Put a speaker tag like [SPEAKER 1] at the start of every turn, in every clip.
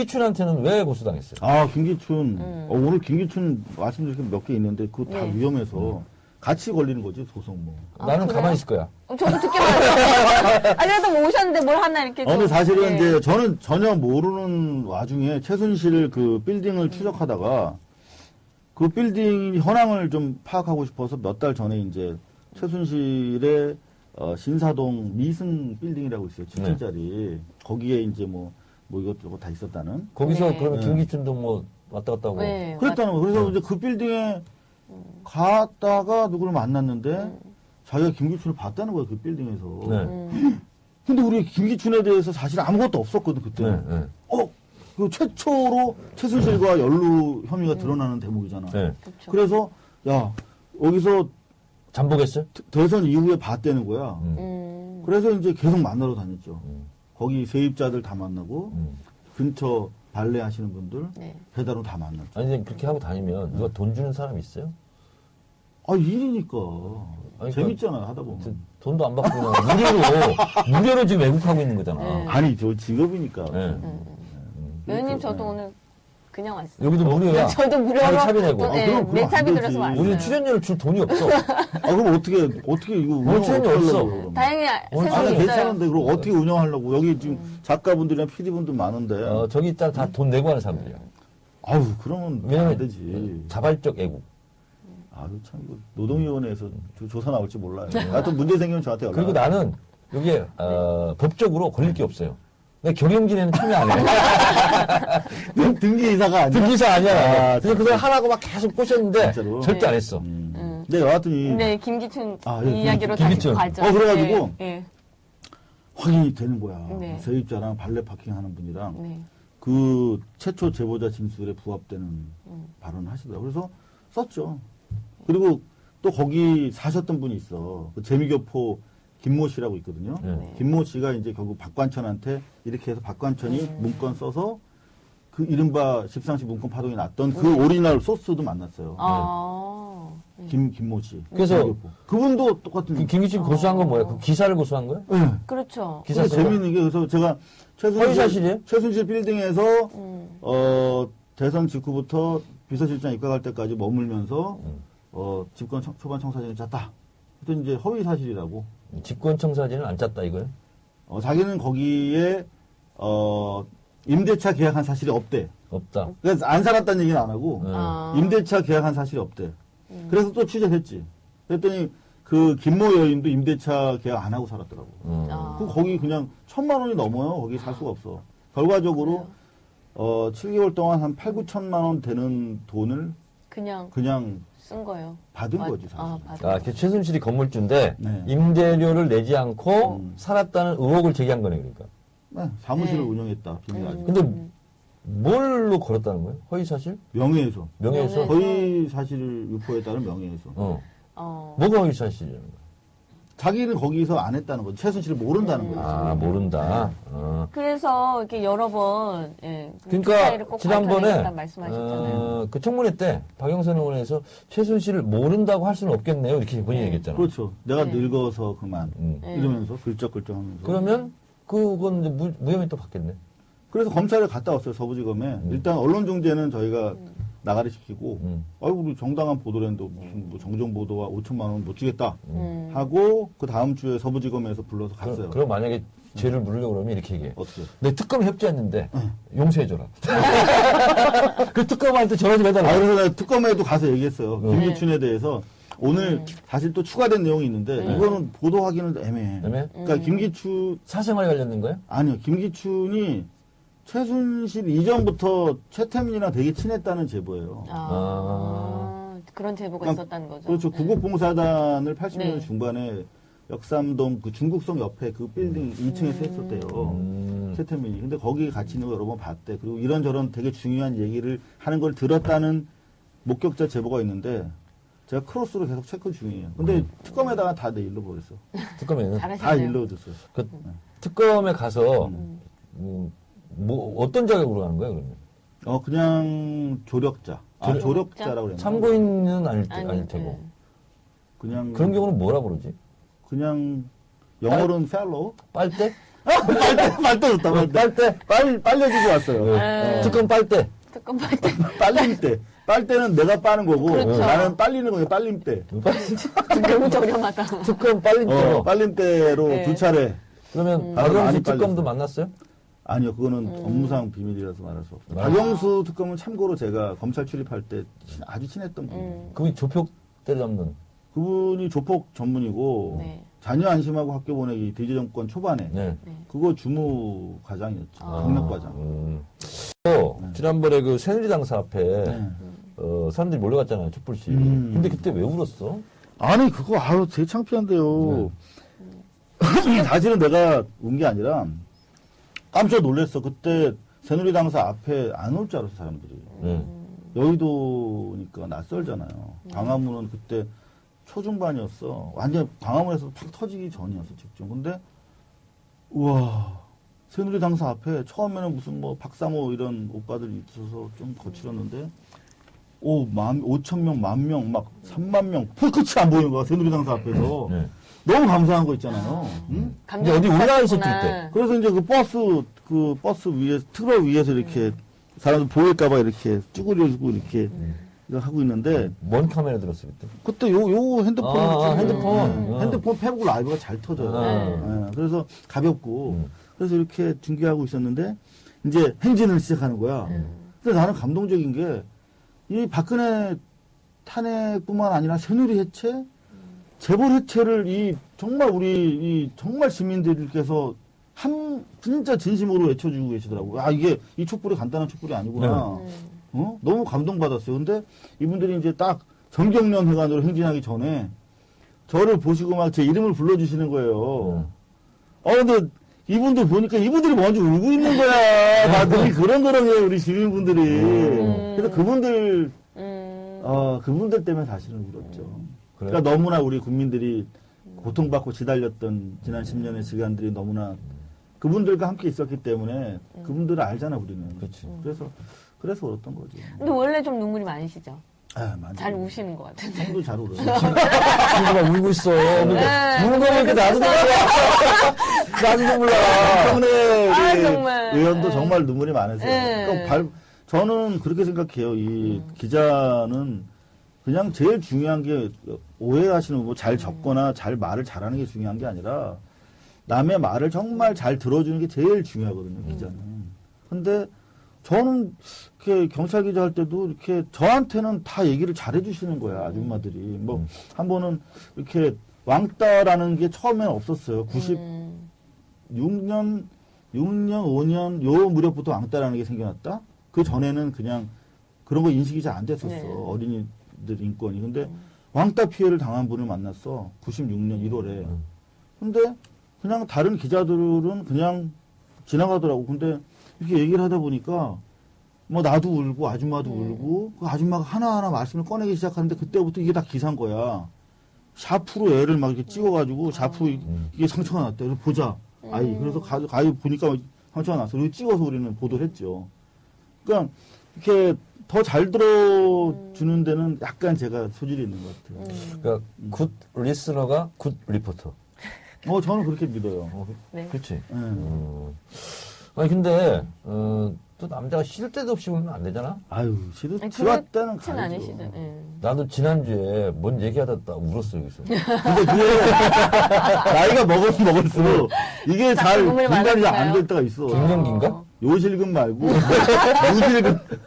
[SPEAKER 1] 김기춘한테는 왜 고소당했어요?
[SPEAKER 2] 아, 김기춘. 오늘 김기춘 말씀드릴 게 몇 개 있는데 그거 다 위험해서 같이 걸리는 거지, 소송 뭐.
[SPEAKER 1] 나는
[SPEAKER 3] 그래요?
[SPEAKER 1] 가만히 있을 거야.
[SPEAKER 3] 저도 듣기만 했어요. 아니, 그래도 뭐 오셨는데 뭘 하나 이렇게.
[SPEAKER 2] 근데
[SPEAKER 3] 좀,
[SPEAKER 2] 사실은
[SPEAKER 3] 예.
[SPEAKER 2] 이제 저는 전혀 모르는 와중에 최순실 그 빌딩을 추적하다가 그 빌딩 현황을 좀 파악하고 싶어서 몇 달 전에 이제 최순실의 신사동 미승 빌딩이라고 있어요. 7층짜리. 거기에 이제 뭐 이것저것 다 있었다는.
[SPEAKER 1] 거기서
[SPEAKER 3] 네.
[SPEAKER 1] 그러면
[SPEAKER 2] 네.
[SPEAKER 1] 김기춘도 뭐 왔다 갔다 하고.
[SPEAKER 3] 네,
[SPEAKER 2] 그랬다는 거예요. 그래서 이제 그 빌딩에 갔다가 누구를 만났는데 자기가 김기춘을 봤다는 거예요. 그 빌딩에서.
[SPEAKER 1] 네.
[SPEAKER 2] 근데 우리 김기춘에 대해서 사실 아무것도 없었거든, 그때.
[SPEAKER 1] 네, 네.
[SPEAKER 2] 그 최초로 최순실과 연루 혐의가 드러나는 대목이잖아.
[SPEAKER 1] 네.
[SPEAKER 3] 그쵸.
[SPEAKER 2] 그래서, 야, 여기서
[SPEAKER 1] 잠복했어요?
[SPEAKER 2] 대선 이후에 봤다는 거야. 그래서 이제 계속 만나러 다녔죠. 거기 세입자들 다 만나고, 근처 발레 하시는 분들,
[SPEAKER 3] 네.
[SPEAKER 2] 배달로 다 만났죠.
[SPEAKER 1] 아니, 근데 그렇게 하고 다니면 누가 돈 주는 사람 있어요?
[SPEAKER 2] 아, 일이니까.
[SPEAKER 1] 아니,
[SPEAKER 2] 재밌잖아, 하다 보면.
[SPEAKER 1] 돈도 안 받고 그냥 무료로 지금 외국하고 있는 거잖아.
[SPEAKER 3] 네.
[SPEAKER 2] 아니, 저 직업이니까.
[SPEAKER 1] 네.
[SPEAKER 3] 의원님, 저도 오늘 그냥 왔어요.
[SPEAKER 1] 여기도 무료야.
[SPEAKER 3] 저도 무료로.
[SPEAKER 1] 자기 차비 내고.
[SPEAKER 3] 또, 네,
[SPEAKER 2] 그럼
[SPEAKER 3] 내
[SPEAKER 2] 안
[SPEAKER 3] 차비
[SPEAKER 2] 되지.
[SPEAKER 3] 들어서 왔어요.
[SPEAKER 1] 우리는 출연료를 줄 돈이 없어.
[SPEAKER 2] 그럼 어떻게 이거
[SPEAKER 1] 오늘 출연료
[SPEAKER 2] 어떻게
[SPEAKER 1] 없어.
[SPEAKER 2] 하려고 그러면?
[SPEAKER 3] 다행히
[SPEAKER 1] 오늘
[SPEAKER 3] 세상에
[SPEAKER 2] 아니,
[SPEAKER 3] 있어요.
[SPEAKER 2] 괜찮은데, 그럼 어떻게 운영하려고. 여기 지금 작가분들이랑 PD분들 많은데.
[SPEAKER 1] 저기 있다 다 돈 내고 하는 사람들이야.
[SPEAKER 2] 아유, 그러면
[SPEAKER 1] 왜냐면
[SPEAKER 2] 안 되지.
[SPEAKER 1] 자발적 애국.
[SPEAKER 2] 아유, 참, 이거 노동위원회에서 조사 나올지 몰라요. 하여튼 문제 생기면 저한테 연락.
[SPEAKER 1] 그리고 나는 여기에 법적으로 걸릴 게 없어요. 내가 경영진에는 참여 안 해.
[SPEAKER 2] 등기 이사가 아니야.
[SPEAKER 1] 등기사 아니야.
[SPEAKER 2] 아,
[SPEAKER 1] 그래서 그걸 하라고 막 계속 꼬셨는데
[SPEAKER 2] 진짜로?
[SPEAKER 1] 절대 안 했어.
[SPEAKER 2] 네, 여하튼
[SPEAKER 3] 네, 김기춘
[SPEAKER 2] 예,
[SPEAKER 3] 이야기로
[SPEAKER 1] 김기춘.
[SPEAKER 3] 다시 가죠.
[SPEAKER 2] 그래가지고
[SPEAKER 3] 네,
[SPEAKER 2] 확인이 되는 거야.
[SPEAKER 3] 네.
[SPEAKER 2] 세입자랑 발레 파킹 하는 분이랑
[SPEAKER 3] 네.
[SPEAKER 2] 그 최초 제보자 진술에 부합되는 발언을 하시더라고요. 그래서 썼죠. 그리고 또 거기 사셨던 분이 있어. 그 재미교포 김모 씨라고 있거든요.
[SPEAKER 1] 네.
[SPEAKER 2] 김모 씨가 이제 결국 박관천한테 이렇게 해서 박관천이 문건 써서 그 이른바 십상시 문건 파동이 났던 그 오리지널 소스도 만났어요.
[SPEAKER 3] 아,
[SPEAKER 2] 김모 씨.
[SPEAKER 1] 그래서
[SPEAKER 2] 재미교포. 그분도 똑같은.
[SPEAKER 1] 그 김기춘 고소한 건 뭐야? 그 기사를 고소한 거야?
[SPEAKER 2] 네.
[SPEAKER 3] 그렇죠.
[SPEAKER 1] 기사
[SPEAKER 2] 근데
[SPEAKER 1] 써요?
[SPEAKER 2] 재밌는 게 그래서 제가
[SPEAKER 1] 허위사실이에요?
[SPEAKER 2] 최순실 빌딩에서 대선 직후부터 비서실장 입각할 때까지 머물면서 집권 초반 청사진을 짰다. 그랬더니 이제 허위 사실이라고.
[SPEAKER 1] 집권청사진은 안 짰다 이거요?
[SPEAKER 2] 자기는 거기에 임대차 계약한 사실이 없대.
[SPEAKER 1] 없다.
[SPEAKER 2] 그래서 안 살았다는 얘기는 안 하고
[SPEAKER 3] 아.
[SPEAKER 2] 임대차 계약한 사실이 없대. 그래서 또 취재했지. 그랬더니 그 김모 여인도 임대차 계약 안 하고 살았더라고.
[SPEAKER 3] 아.
[SPEAKER 2] 그 거기 그냥 1,000만 원이 넘어요. 거기 살 수가 없어. 결과적으로 7개월 동안 한 8, 9천만 원 되는 돈을
[SPEAKER 3] 그냥 쓴 거예요.
[SPEAKER 2] 받은 거지, 사실.
[SPEAKER 3] 받은
[SPEAKER 1] 그 최순실이 건물주인데
[SPEAKER 2] 네.
[SPEAKER 1] 임대료를 내지 않고 살았다는 의혹을 제기한 거네 그러니까.
[SPEAKER 2] 네, 사무실을
[SPEAKER 3] 네.
[SPEAKER 2] 운영했다. 비밀 아직.
[SPEAKER 1] 근데 뭘로 걸었다는 거예요? 허위사실?
[SPEAKER 2] 명예훼손.
[SPEAKER 1] 명예훼손?
[SPEAKER 2] 허위 사실을 유포에 따른 명예훼손.
[SPEAKER 1] 뭐가 허위사실이라는 거야?
[SPEAKER 2] 자기는 거기서 안 했다는 거지. 최순실을 모른다는 거지.
[SPEAKER 1] 아 모른다.
[SPEAKER 3] 그래서 이렇게 여러 번
[SPEAKER 1] 그러니까 지난번에
[SPEAKER 3] 말씀하셨잖아요.
[SPEAKER 1] 그 청문회 때 박영선 의원에서 최순실을 모른다고 할 수는 없겠네요. 이렇게 본인이 얘기했잖아.
[SPEAKER 2] 그렇죠. 내가
[SPEAKER 3] 네.
[SPEAKER 2] 늙어서 그만. 이러면서 글쩍글쩍하면서.
[SPEAKER 1] 그러면 그건 이제 무혐의 또 받겠네.
[SPEAKER 2] 그래서 검찰에 갔다 왔어요. 서부지검에. 일단 언론중재는 저희가 나가리 시키고 아이고 우리 정당한 보도랜드 무슨 뭐 정정보도와 5천만 원 못 주겠다 하고 그 다음 주에 서부지검에서 불러서 갔어요.
[SPEAKER 1] 그럼 만약에 죄를 물으려고 그러면 이렇게 얘기해.
[SPEAKER 2] 어떻게?
[SPEAKER 1] 내 특검 협조했는데 용서해줘라. 그 특검한테 전화 좀 해달라.
[SPEAKER 2] 그래서 내가 특검에도 가서 얘기했어요. 김기춘에 대해서 오늘 사실 또 추가된 내용이 있는데 이거는 보도하기는 애매해. 그러니까 김기춘
[SPEAKER 1] 사생활에 관련된 거예요?
[SPEAKER 2] 아니요. 김기춘이 최순실 이전부터 최태민이랑 되게 친했다는 제보예요.
[SPEAKER 3] 그런 제보가
[SPEAKER 2] 그러니까
[SPEAKER 3] 있었다는 거죠.
[SPEAKER 2] 그렇죠. 구국봉사단을 80년대
[SPEAKER 3] 네.
[SPEAKER 2] 중반에 역삼동 그 중국성 옆에 그 빌딩 2층에서 했었대요. 최태민이. 근데 거기 같이 있는 거 여러 번 봤대. 그리고 이런저런 되게 중요한 얘기를 하는 걸 들었다는 목격자 제보가 있는데 제가 크로스로 계속 체크 중이에요. 근데 특검에다가 다 내 일로 버렸어.
[SPEAKER 1] 특검에는?
[SPEAKER 2] 다
[SPEAKER 3] 잘하시네요.
[SPEAKER 2] 일로 줬어요.
[SPEAKER 1] 그 특검에 가서 뭐 어떤 자격으로 가는 거야 그러면?
[SPEAKER 2] 그냥 조력자. 조력자라고 그랬나?
[SPEAKER 1] 참고인은 아닐 테고.
[SPEAKER 2] 그냥
[SPEAKER 1] 그런 경우는 뭐라 그러지?
[SPEAKER 2] 그냥 영어로는 fellow.
[SPEAKER 1] 빨대?
[SPEAKER 2] 빨대 줬다, 빨대. 빨려주고 왔어요.
[SPEAKER 3] 네.
[SPEAKER 1] 특검 빨대.
[SPEAKER 3] 특검 빨대.
[SPEAKER 2] 빨림대. 빨대는 내가 빠는 거고,
[SPEAKER 3] 그렇죠.
[SPEAKER 2] 나는 빨리는 거예요, 빨림대.
[SPEAKER 3] 너무 저렴하다.
[SPEAKER 1] 특검 빨림대로.
[SPEAKER 2] 빨림대로
[SPEAKER 3] 네.
[SPEAKER 2] 2차례.
[SPEAKER 1] 그러면
[SPEAKER 2] 많이
[SPEAKER 1] 박영수 특검도
[SPEAKER 2] 빨렸어요.
[SPEAKER 1] 만났어요?
[SPEAKER 2] 아니요, 그거는 업무상 비밀이라서 말할 수 없어요.
[SPEAKER 1] 아.
[SPEAKER 2] 박영수 특검은 참고로 제가 검찰 출입할 때 아주 친했던 분이에요.
[SPEAKER 1] 그분이 조폭 때려잡는.
[SPEAKER 2] 그분이 조폭 전문이고,
[SPEAKER 3] 네.
[SPEAKER 2] 자녀 안심하고 학교 보내기 DJ 정권 초반에,
[SPEAKER 1] 네.
[SPEAKER 2] 그거 주무 과장이었죠.
[SPEAKER 3] 아.
[SPEAKER 2] 경력 과장.
[SPEAKER 1] 또 지난번에 그 새누리당 사업회
[SPEAKER 2] 네.
[SPEAKER 1] 사람들이 몰려갔잖아요, 촛불시. 근데 그때 왜 울었어?
[SPEAKER 2] 아니, 그거, 아유, 되게 창피한데요. 사실은 내가 운 게 아니라 깜짝 놀랐어. 그때 새누리당사 앞에 안 올 줄 알았어, 사람들이.
[SPEAKER 1] 네.
[SPEAKER 2] 여의도니까 낯설잖아요. 광화문은 그때 초중반이었어. 완전 광화문에서 팍 터지기 전이었어, 직전. 근데, 우와, 새누리당사 앞에 처음에는 무슨 뭐 박사모 이런 오빠들이 있어서 좀 거칠었는데, 5,000명, 10,000명, 막 30,000명, 풀끝이 안 보이는 거야, 새누리당사 앞에서.
[SPEAKER 1] 네.
[SPEAKER 2] 너무 감사한 거 있잖아요. 응?
[SPEAKER 1] 근데 어디 올라가 있었을 때.
[SPEAKER 2] 그래서 이제 그 버스 위에, 트럭 위에서 이렇게 사람들 보일까봐 이렇게 쭈그려주고 이렇게 이거 하고 있는데,
[SPEAKER 1] 뭔 카메라 들었어, 그때?
[SPEAKER 2] 그때 요 핸드폰.
[SPEAKER 1] 핸드폰.
[SPEAKER 2] 핸드폰 페북 라이브가 잘 터져요.
[SPEAKER 1] 아.
[SPEAKER 2] 예, 그래서 가볍고, 그래서 이렇게 중계하고 있었는데, 이제 행진을 시작하는 거야. 근데 나는 감동적인 게, 이 박근혜 탄핵뿐만 아니라 새누리 해체, 재벌 해체를 정말 정말 시민들께서 진짜 진심으로 외쳐주고 계시더라고요. 아, 이 촛불이 간단한 촛불이 아니구나. 너무 감동받았어요. 근데 이분들이 이제 딱 정경련 회관으로 행진하기 전에 저를 보시고 막 제 이름을 불러주시는 거예요. 근데 이분들 보니까 이분들이 먼저 울고 있는 거야. 다들 그런거랑해요, 우리 시민분들이. 그래서 그분들 때문에 사실은 울었죠. 그러니까 너무나 우리 국민들이 고통받고 지달렸던 지난 10년의 시간들이 너무나 그분들과 함께 있었기 때문에 그분들을 알잖아, 우리는.
[SPEAKER 1] 그렇지.
[SPEAKER 2] 그래서 울었던 거죠.
[SPEAKER 3] 근데 원래 좀 눈물이 많으시죠?
[SPEAKER 2] 많이.
[SPEAKER 3] 잘 우시는 것 같은데.
[SPEAKER 2] 형도 잘 울어요.
[SPEAKER 1] 친구가 울고 있어. 근데 우는 거 보니까 나도 몰라. 나도 좀 몰라.
[SPEAKER 2] 박정래
[SPEAKER 3] 정말.
[SPEAKER 2] 의원도
[SPEAKER 3] 네.
[SPEAKER 2] 정말 눈물이 많으세요.
[SPEAKER 3] 네.
[SPEAKER 2] 그러니까 저는 그렇게 생각해요. 이 기자는 그냥 제일 중요한 게 오해하시는 뭐 잘 적거나 잘 말을 잘하는 게 중요한 게 아니라 남의 말을 정말 잘 들어주는 게 제일 중요하거든요, 기자는. 근데 저는 이렇게 경찰 기자 할 때도 이렇게 저한테는 다 얘기를 잘해 주시는 거야, 아줌마들이. 뭐, 한 번은 이렇게 왕따라는 게 처음에는 없었어요. 96년, 5년 요 무렵부터 왕따라는 게 생겨났다? 그 전에는 그냥 그런 거 인식이 잘 안 됐었어.
[SPEAKER 3] 네.
[SPEAKER 2] 어린이들 인권이. 근데 왕따 피해를 당한 분을 만났어. 96년 1월에. 근데 그냥 다른 기자들은 그냥 지나가더라고. 근데 이렇게 얘기를 하다 보니까 뭐 나도 울고 아줌마도 울고 그 아줌마가 하나하나 말씀을 꺼내기 시작하는데 그때부터 이게 다 기사인 거야. 샤프로 애를 막 이렇게 찍어가지고 샤프 이게 상처가 났대. 그래서 보자. 아이. 그래서 가위 보니까 상처가 났어. 그리고 찍어서 우리는 보도를 했죠. 그러니까 이렇게 더 잘 들어주는 데는 약간 제가 소질이 있는 것 같아요.
[SPEAKER 1] 그러니까 굿 리스너가 굿 리포터.
[SPEAKER 2] 저는 그렇게 믿어요.
[SPEAKER 3] 네.
[SPEAKER 1] 그렇지.
[SPEAKER 2] 네.
[SPEAKER 1] 아니 근데 또 남자가 시도 때도 없이 울면 안 되잖아.
[SPEAKER 2] 아유,
[SPEAKER 3] 아니,
[SPEAKER 2] 치웠다는
[SPEAKER 3] 그렇진
[SPEAKER 2] 가야죠.
[SPEAKER 3] 않으시죠? 예.
[SPEAKER 1] 나도 지난주에 뭔 얘기하다 딱 울었어 여기서.
[SPEAKER 2] 근데 그게 나이가 먹을수록 이게 잘
[SPEAKER 3] 눈물이
[SPEAKER 2] 분간이 안
[SPEAKER 3] 많아지나요?
[SPEAKER 2] 될 때가 있어.
[SPEAKER 1] 갱년기인가?
[SPEAKER 2] 요실금 말고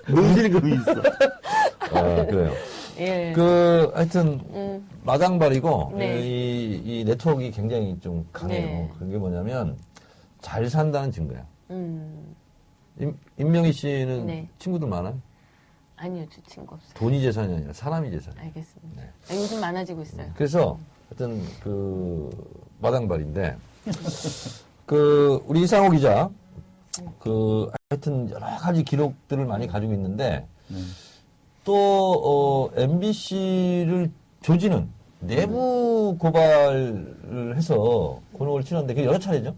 [SPEAKER 2] 노실금이 있어.
[SPEAKER 1] 아 그래요.
[SPEAKER 3] 예.
[SPEAKER 1] 하여튼 마당발이고
[SPEAKER 3] 네.
[SPEAKER 1] 이 네트워크가 굉장히 좀 강해요.
[SPEAKER 3] 네.
[SPEAKER 1] 그게 뭐냐면 잘 산다는 증거야.
[SPEAKER 3] 음.
[SPEAKER 1] 임명희 씨는
[SPEAKER 3] 네.
[SPEAKER 1] 친구들 많아요?
[SPEAKER 3] 아니요, 저 친구 없어요.
[SPEAKER 1] 돈이 재산이 아니라 사람이 재산.
[SPEAKER 3] 알겠습니다.
[SPEAKER 1] 네.
[SPEAKER 3] 아, 요즘 많아지고 있어요.
[SPEAKER 1] 그래서 하여튼 마당발인데 우리 이상호 기자 하여튼 여러 가지 기록들을 많이 가지고 있는데 또 MBC를 조지는 내부 고발을 해서 곤혹을 치렀는데 그게 여러 차례죠?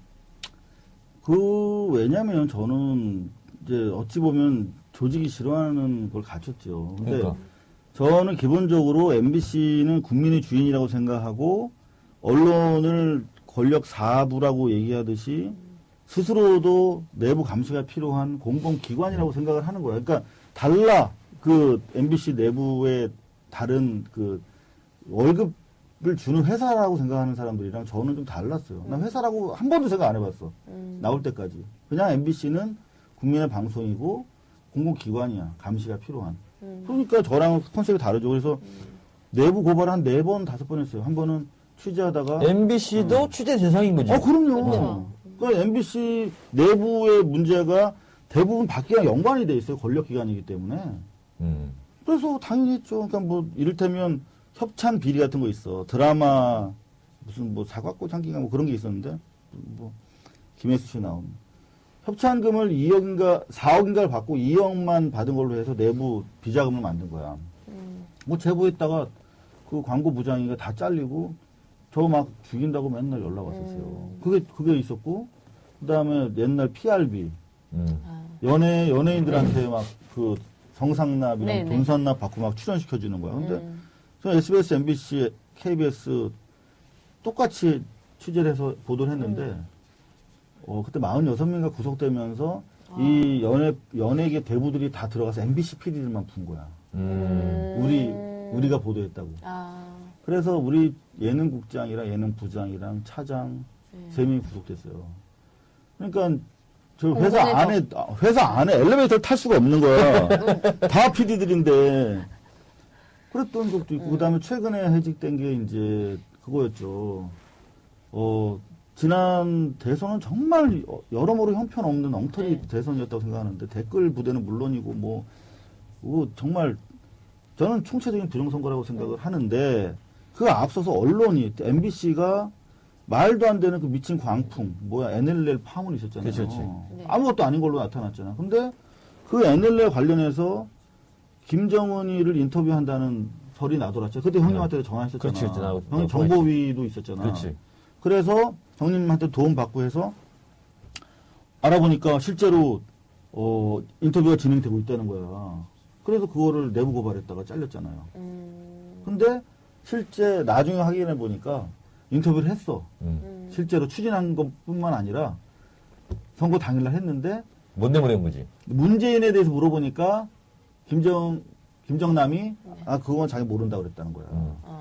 [SPEAKER 2] 왜냐면 저는 이제 어찌 보면 조직이 싫어하는 걸 갖췄죠. 근데
[SPEAKER 1] 그러니까.
[SPEAKER 2] 저는 기본적으로 MBC는 국민의 주인이라고 생각하고 언론을 권력 사부라고 얘기하듯이 스스로도 내부 감시가 필요한 공공기관이라고 생각을 하는 거예요. 그러니까 달라 그 MBC 내부의 다른 그 월급을 주는 회사라고 생각하는 사람들이랑 저는 좀 달랐어요. 난 회사라고 한 번도 생각 안 해봤어. 나올 때까지. 그냥 MBC는 국민의 방송이고 공공기관이야. 감시가 필요한. 그러니까 저랑 컨셉이 다르죠. 그래서 내부 고발 한 4번, 5번 했어요. 한 번은 취재하다가.
[SPEAKER 1] MBC도 취재 대상인 거지.
[SPEAKER 2] 그럼요.
[SPEAKER 3] 그렇죠.
[SPEAKER 2] 그러니까 MBC 내부의 문제가 대부분 밖이랑 연관이 돼 있어요. 권력기관이기 때문에. 그래서 당연히 했죠. 그러니까 뭐, 이를테면 협찬 비리 같은 거 있어. 드라마, 무슨 뭐 사과꽃 향기가 뭐 그런 게 있었는데, 뭐, 김혜수 씨 나온. 협찬금을 2억인가, 4억인가를 받고 2억만 받은 걸로 해서 내부 비자금을 만든 거야. 뭐 제보했다가 그 광고 부장이가 다 잘리고 저 막 죽인다고 맨날 연락 왔었어요. 그게 있었고, 그 다음에 옛날 PRB. 연예인들한테 막 그 성상납이랑
[SPEAKER 3] 네네.
[SPEAKER 2] 돈산납 받고 막 출연시켜주는 거야. 근데 저는 SBS, MBC, KBS 똑같이 취재를 해서 보도를 했는데, 그때 46명가 구속되면서 이 연예계 대부들이 다 들어가서 MBC PD들만 푼 거야. 우리가 보도했다고. 그래서 우리 예능국장이랑 예능부장이랑 차장 3명이 구속됐어요. 그러니까 저 회사 안에 엘리베이터를 탈 수가 없는 거야. 다 PD들인데. 그랬던 적도 있고, 그 다음에 최근에 해직된 게 이제 그거였죠. 지난 대선은 정말 여러모로 형편없는 엉터리 대선이었다고 생각하는데, 댓글 부대는 물론이고, 정말 저는 총체적인 부정선거라고 생각을 하는데, 그 앞서서 언론이, MBC가 말도 안 되는 그 미친 광풍, NLL 파문이 있었잖아요.
[SPEAKER 1] 그렇지.
[SPEAKER 2] 아무것도 아닌 걸로 나타났잖아. 근데 그 NLL 관련해서 김정은이를 인터뷰한다는 설이 나돌았죠. 그때 형님한테 전화했었잖아.
[SPEAKER 1] 그렇지.
[SPEAKER 2] 형님 정보위도 있었잖아.
[SPEAKER 1] 그렇지.
[SPEAKER 2] 그래서 형님한테 도움 받고 해서 알아보니까 실제로 인터뷰가 진행되고 있다는 거야. 그래서 그거를 내부 고발했다가 잘렸잖아요. 근데 실제 나중에 확인해 보니까 인터뷰를 했어. 실제로 추진한 것뿐만 아니라 선거 당일날 했는데
[SPEAKER 1] 뭔데 그런 거지.
[SPEAKER 2] 문재인에 대해서 물어보니까 김정남이 그건 자기 모른다고 그랬다는 거야.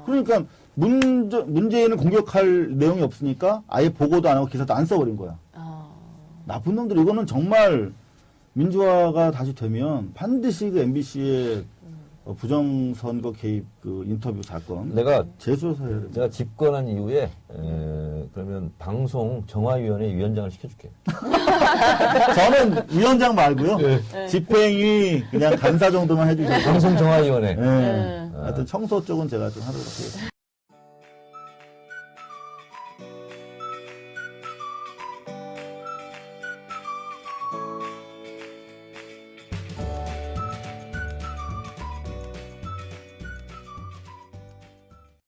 [SPEAKER 2] 그러니까 문재인을 공격할 내용이 없으니까 아예 보고도 안 하고 기사도 안 써버린 거야. 나쁜 놈들. 이거는 정말 민주화가 다시 되면 반드시 그 MBC의 부정선거 개입 그 인터뷰 사건
[SPEAKER 1] 내가
[SPEAKER 2] 재수해야 돼.
[SPEAKER 1] 내가 집권한 이후에 그러면 방송 정화위원회 위원장을 시켜줄게.
[SPEAKER 2] 저는 위원장 말고요. 집행위 그냥 간사 정도만 해주세요.
[SPEAKER 1] 방송 정화위원회.
[SPEAKER 2] 네. 하여튼 청소 쪽은 제가 좀 하도록 하겠습니다.